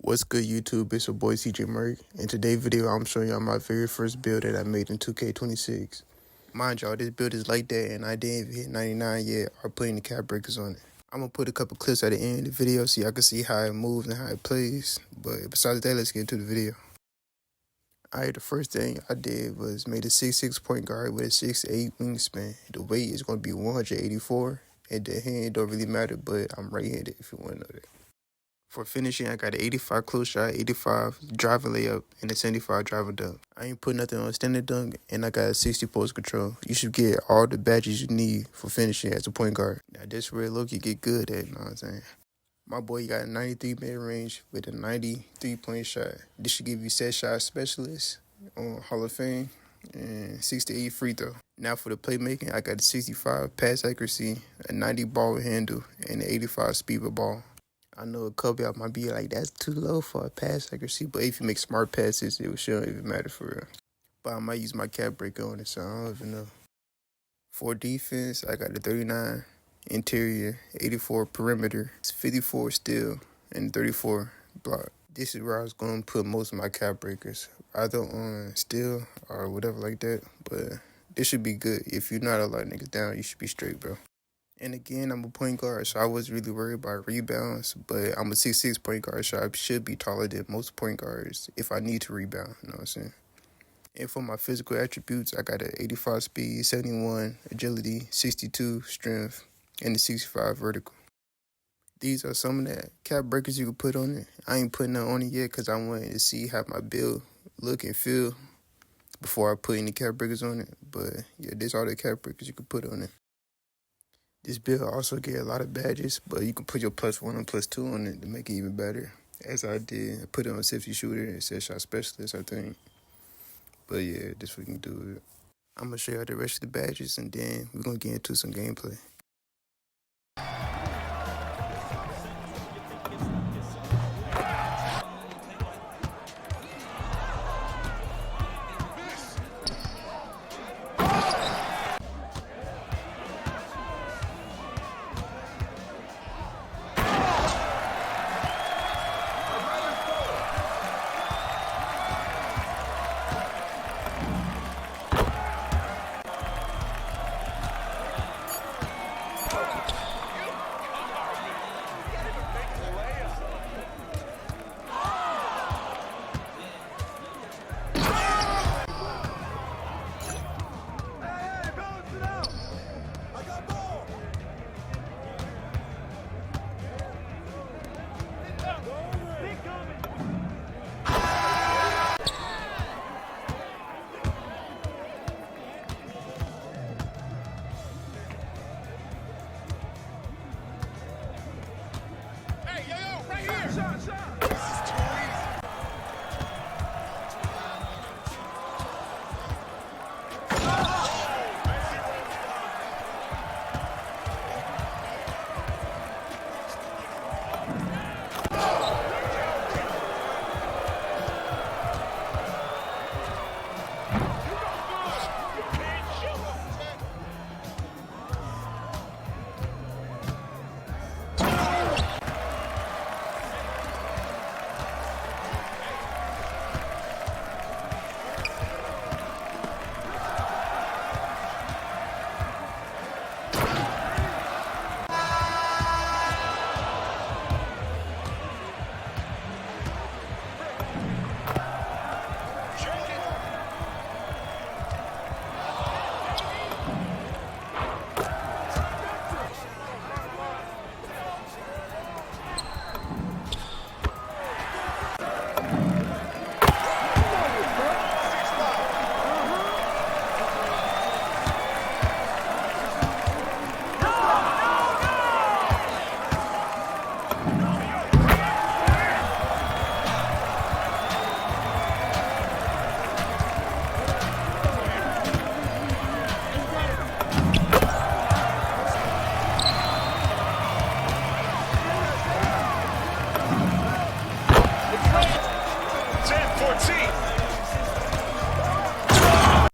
What's good, YouTube? It's your boy CJ Merk. In today's video, I'm showing y'all my very first build that I made in 2K26. Mind y'all, this build is like that, and I didn't even hit 99 yet or put any cap breakers on it. I'm gonna put a couple clips at the end of the video so y'all can see how it moves and how it plays. But besides that, let's get into the video. Alright, the first thing I did was made a 6'6" point guard with a 6'8" wingspan. The weight is gonna be 184, and the hand don't really matter, but I'm right-handed if you wanna know that. For finishing, I got an 85 close shot, 85 driver layup, and a 75 driver dunk. I ain't put nothing on standard dunk, and I got a 60 post control. You should get all the badges you need for finishing as a point guard. Now, this where look you get good at, you know what I'm saying? My boy got a 93 mid-range with a 93-point shot. This should give you set shot specialist on Hall of Fame and 68 free throw. Now for the playmaking, I got a 65 pass accuracy, a 90 ball handle, and an 85 speed with ball. I know a couple y'all might be like, that's too low for a pass accuracy, but if you make smart passes, it shouldn't even matter for real. But I might use my cap breaker on it, so I don't even know. For defense, I got a 39 interior, 84 perimeter, 54 steal, and 34 block. This is where I was going to put most of my cap breakers, either on steal or whatever like that, but this should be good. If you're not a lot of niggas down, you should be straight, bro. And again, I'm a point guard, so I wasn't really worried about rebounds, but I'm a 6'6" point guard, so I should be taller than most point guards if I need to rebound, you know what I'm saying? And for my physical attributes, I got an 85 speed, 71 agility, 62 strength, and a 65 vertical. These are some of the cap breakers you can put on it. I ain't putting none on it yet because I wanted to see how my build look and feel before I put any cap breakers on it. But yeah, there's all the cap breakers you can put on it. This build also get a lot of badges, but you can put your +1 and +2 on it to make it even better. As I did, I put it on safety shooter and set shot specialist, I think. But yeah, this we can do it. I'm gonna show you the rest of the badges and then we're gonna get into some gameplay.